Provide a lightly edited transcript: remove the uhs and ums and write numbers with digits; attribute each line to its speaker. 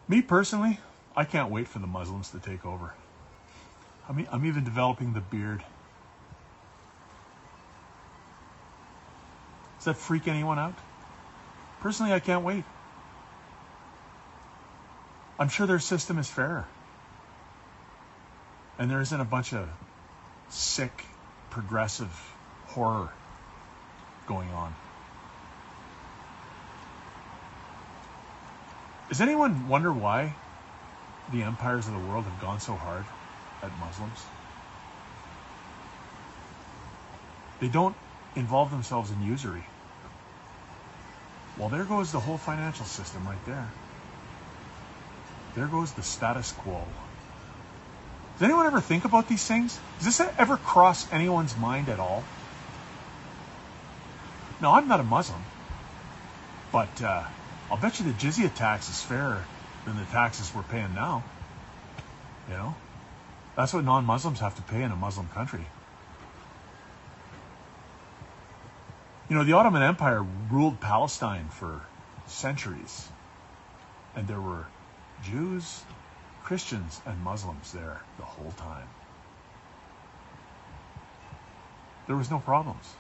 Speaker 1: Me personally, I can't wait for the Muslims to take over. I'm even developing the beard. Does that freak anyone out? Personally, I can't wait. I'm sure their system is fairer. And there isn't a bunch of sick, progressive horror going on. Does anyone wonder why the empires of the world have gone so hard at Muslims? They don't involve themselves in usury. Well, there goes the whole financial system right there. There goes the status quo. Does anyone ever think about these things? Does this ever cross anyone's mind at all? No, I'm not a Muslim, but I'll bet you the jizya tax is fairer than the taxes we're paying now. You know, that's what non-Muslims have to pay in a Muslim country. You know, the Ottoman Empire ruled Palestine for centuries, and there were Jews, Christians, and Muslims there the whole time. There was no problems.